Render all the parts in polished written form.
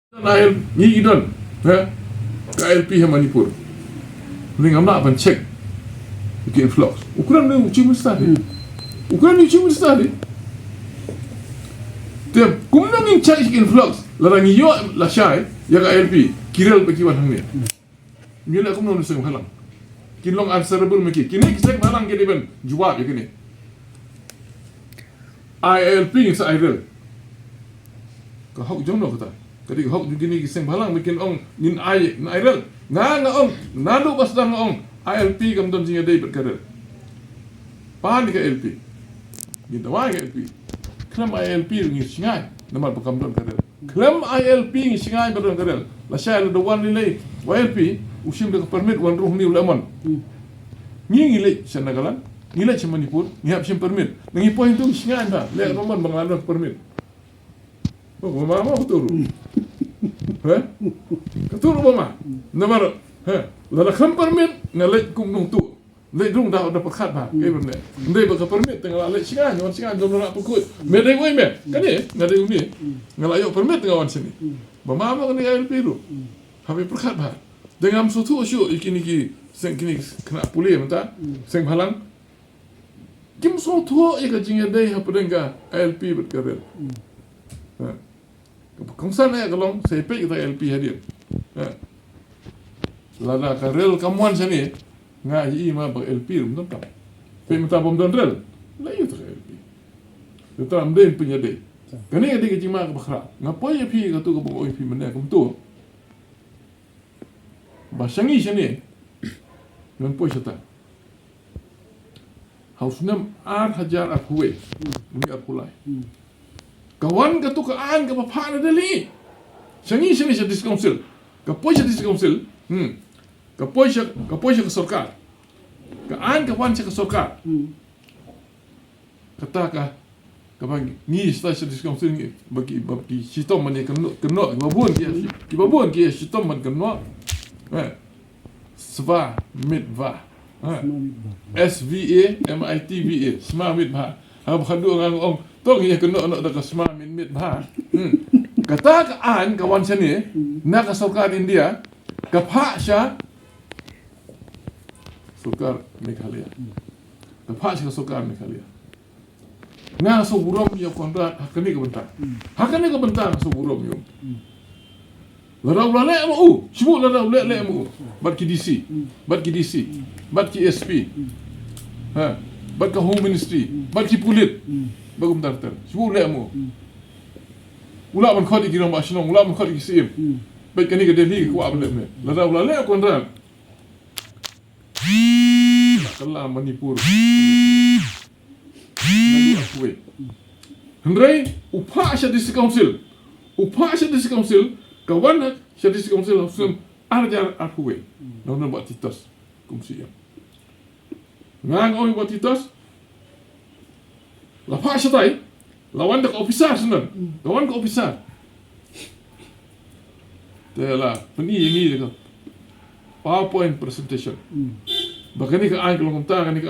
Nail ni idon ILP ha Manipur ni ngamna ban check ke influx ukuran ni uchi mustadi ukuran ni uchi mustadi te kumno ngin check influx la ngi yo la shai ya ILP kirel bagi wan hang ni la kumno seng halang kin long answerable meki kini seng halang ke ben jawab ya kini ILP ni sa idol ka hok jong no kata kadi hok gini sengbhalang bikin ong nin ai rel nga ong nadu bas dang ong ILP kam don jingiadei berkarel pan di ILP gitu wa ILP klam ILP ngi singai nama pakam don karel klam ILP ngi singai don karel la shay do wan ni ILP usim de permit wan ruh ni ulamon ngi le senagalan ngi le Manipur ngi hap sim permit ngi point tu singai ba le romon bangladesh permit oh mama betul Ketua Obama, nama, lalu kan permit ngalek kumung tu, lek dong dah pakat bah, kayak mana? Ndai pakai permit tengah lek singan, orang singan dong nak pukul, medai gue me, kan ni, ngadai umi, ngalayok permit tengah orang sini, bama apa kan ILP tu, habis pakat bah, dengan suatu isu iki seng kini kena pulih mentah, sengbhalang, kim suatu ikat jingiadei apa dengan ILP berkarel. Kongsan ya kalau saya kita ILP hadir. Lada karel kamuan sini ngai ma ba ILP rum tam. Pe mata bom don rel. La yu ta ILP. Tu tam den punya de. Kani ade ke jima ka bakhra. Ngapai ILP ka tu ka bom ILP mena kum tu. Ba sangi sini. Nan poi sata. Hausnam 8,000 huwe. Ni apulai. Kawan ka tu ka an ka papa na dali sangi sini sa diskouncil ka poisa diskouncil ka poisa ka sarkar ka an ka wan sa sarkar kata ka bang ni sta sa diskouncil ni bagi sitom man keno babun ki sitom man keno sva mitva SVA MITVA sma mitva ha khadu ngang ong tong ya kena nak dak semua min bah kata ka an kawan sini nak sarkar India ka phak sha sarkar Meghalaya ka phak sha sarkar Meghalaya nga so burom ya kontrak hakani ka bentar so burom yo larau le mu sibu larau le mu bat ki DC bat ki SP bat ka home ministry bat ki pulit bagum tartar sibu le mo ula man khodi giram ashnong ula man khodi sim baik kani ke Delhi ko able me la ula le ko ndran kala Manipur nalu akwe hendrai upha sha dis council kawan sha dis council sum arjar akwe non buat titos kumsi ya ngang oi buat titos la pak satai lawan dak officer senan lawan ke officer tela peni ini dekat PowerPoint presentation bakani ka ai kelong ta ni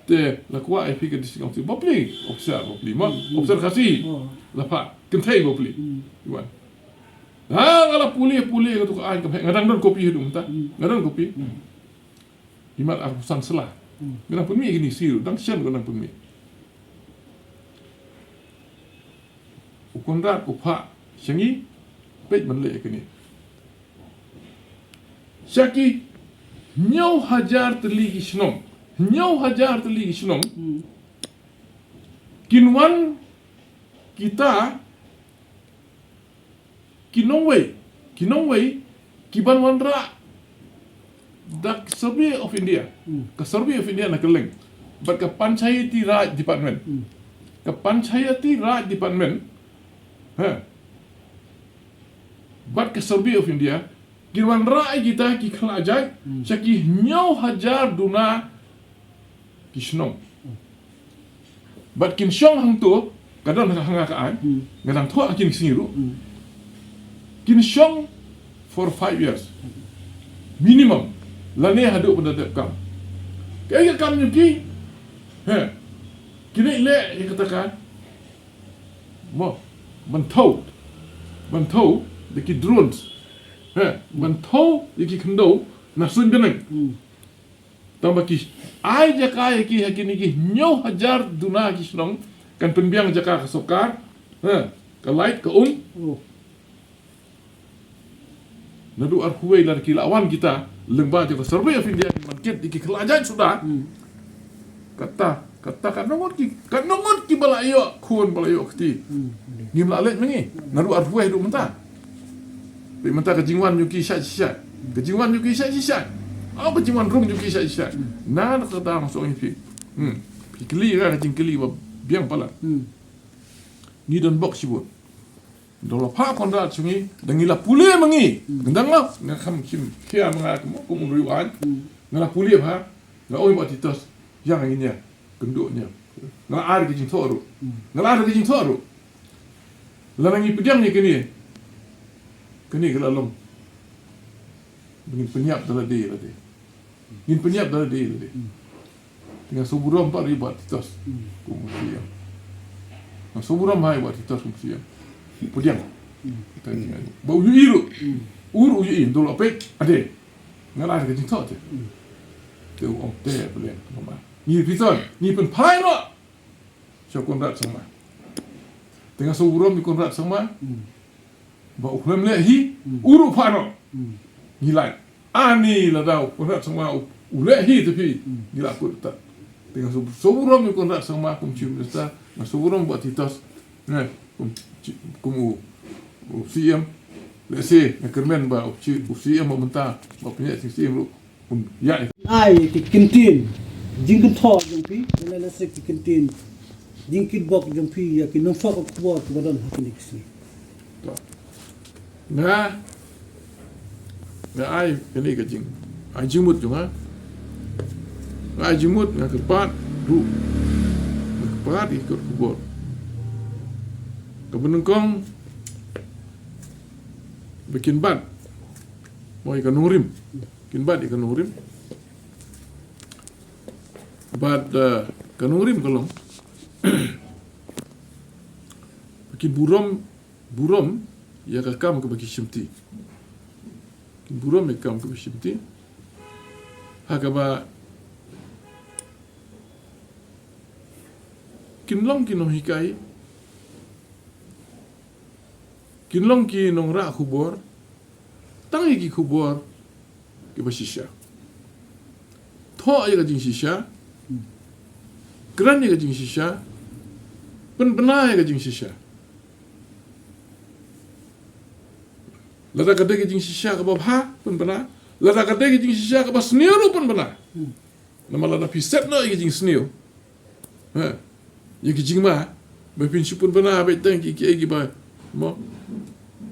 te la kwa ai fika discount bopli officer ma officer kasi la pak kentai bopli iwan ngala puli ka tu ka ai ka ngadang don kopi hidung ta ngadang kopi imat akusan selah ganang pun mi gini siru dang sian ganang pun mi ukondrat upha sangi pej man le kini syaki 9,000 terligi shnong kinwan kita kinongwei kiban wanra dak survey of India ka survey of India na keleng bat ka panchayati raj department bat ka survey of India girwan rai kita ki khala jai saki 9,000 duna kishnong bat kin shong hang tu kadang hanga ka an ngadang tho akin singiru kin shong for 5 years minimum lane hadu pada kam kaya kam nyuki kini le katakan mo mentau ban thau deki drones ban thau deki khando na sun benang tambah ki ai jaka ki hakini ki nyo hajar duna ki snong kan penbiang jaka kasokar ka light ka nadu ar huwei lar ki lawan kita lengba kita survey of India market diki kelajai sudah kata kan nongot ki balayo kun balayo kti ngim la let mengi nadu ar huwei du menta be menta ka jingwan yuki sha ka jingwan yuki sha apa cuma rum juga isa na kata masuk ini keli kan keli biang pala ni don box sibut dolo pa konda sungi dangila pule mangi gendang lah ngakam kim kia mangak ko mun riwan ngala pule ha na oi ba titos yang ini genduknya ngala ar ke jing thoru ngala ar ke jing thoru lanangi pediang ni kini kelalom begin penyap dalam dia tadi. Ingin penyap dalam dia tadi. Dengan suburam 4 ribu titos kumusian. Nah suburam hai buat titos kumusian. Pudiang. Kita ni. Bau iru. Uru iin dulu apa? Ade. Ngalah ke jingtok tu. Tu orang teh boleh mama. Ni piton, ni pun pai lo. Syakun rat sama. Dengan suburam ni kun rat sama. Bau klem le hi uru pano. Gila. Ani lah dah konrak semua uleh hi tapi gila aku tak dengan soburom yang konrak semua kum cium desa na soburom buat titos kum siam lese na kermen ba siam mentah ba punya siam lu ya ai ki kintin jingkin tho jong pi la lese ki kintin jingkit bok jong pi ya ki no fa ko bot badan haknik si na ai kini ke jing ai jimut juga ai jimut ngak kepat ru kepat ikut kubur kebenengkong bikin bat mau ikan nurim bikin bat ikan nurim bat kanurim kalong bikin burom ya kakam ke bagi simti buram ekam ke simti hakaba kinlong kinong hikai kinlong kinong ra kubor tangi ki kubor ke basisha tho ay ka jing sisha gran ay ka jing sisha pen ay ka jing sisha lada kadai ke jing sisha ka babha pun bana lada kadai ke jing sisha ka basneu pun bana nama lada piset no ke jing sneu ye ke jing ma ba pin supun bana ba tang ki ki ba mo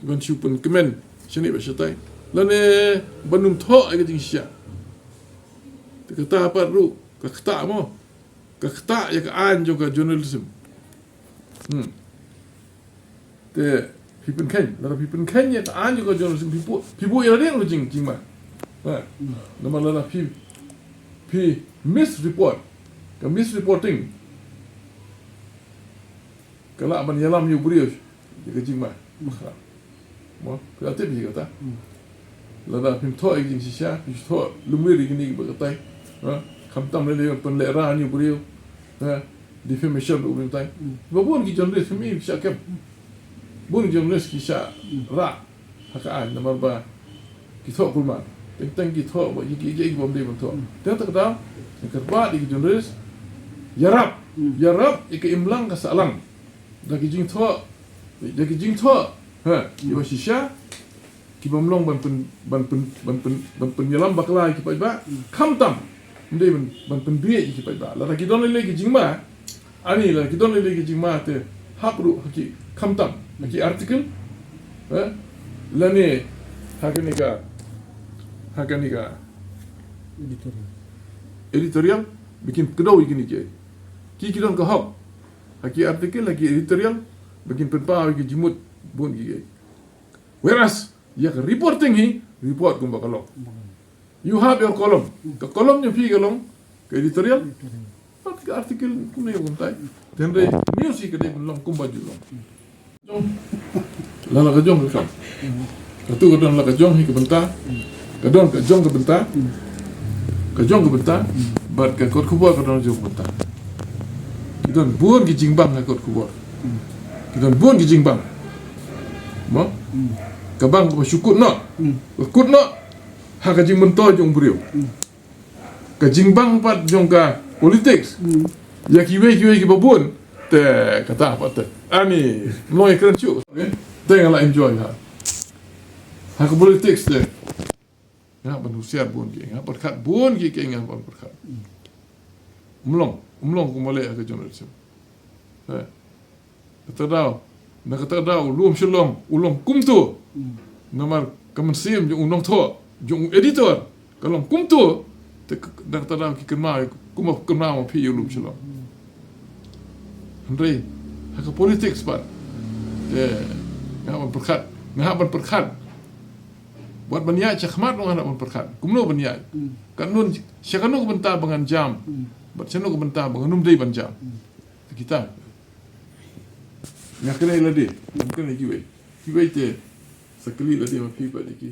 ban supun kemen sini ba shatai lane banum tho ke jing sisha te kata apa ru ka kata mo ka kata ya ka an juga journalism te people can lada people can ya an juga journalism people ya dia jing ma nama lada misreport ka misreporting kalau aban yalam yu brio ke jing ma mo kata bi kata lada pim tho jing sisha pi tho lumiri gini ba kata khamtam le pen le ra yu brio defamation u tai ba bon ki journalist mi sha kem bon journalist ki sha ra hakaan nama ba ki tho kulma teng ki tho ba ki bom de bon tho teng tak da ke ba di journalist yarap ik imlang ka salang da ki jing tho iba shisha ki bomlong ban pen yalam bakla ki ba khamtam ndai ban pen biye ki ba la ki don le ki jing ma ani la ki don le ki jing ma te hapru ki khamtam ki article la ne hakanika editorial bikin kedau gini je ki don ka hop haki artikel lagi editorial bikin penpa ki jimut bon gi whereas ya reporting report kum bakalong you have your column ka column nya pi kalong ka editorial ka artikel kum ne kum tai den re music de long kum baju long Lala kajong ke kam. Katu kadon la kajong hi ke benta. Kadon kajong ke benta. Kajong ke benta. Bat ka kot kubur kadon jong benta. Kidon buon ki jingbang ka kot kubur. Kidon buon ki jingbang. Mo? Kabang ko syukut no. Kut no. Ha ka jing bento jong brio. Ka jingbang pat jong ka politics. Ya kiwe ki babun. Te kata apa te. Ani noi keren chu. Okay? Tengah enjoy ha. Ha ka politics te. Ngah ban husiar bun ki. Ngah berkat bun ki ke ngah ban berkat. Umlong ko male ka journalism. Kata daw. Na kata daw luom shalong ulong kumtu. Namar kamansim yung unong to. Yung editor. Kalong kumtu. Te na kata daw ki kenma mo pi yung luom shalong. Andre, haka politics pat. Ngapan perkat. Buat banyai cakmat orang nak perkat. Kumno banyai. Kanun syakanu kebentar bangan jam. Buat syakanu kebentar bangan numdai ban jam. Kita. Ngakene ladi. Mungkin kiwe. Kiwe te sakali ladi mapi pat iki.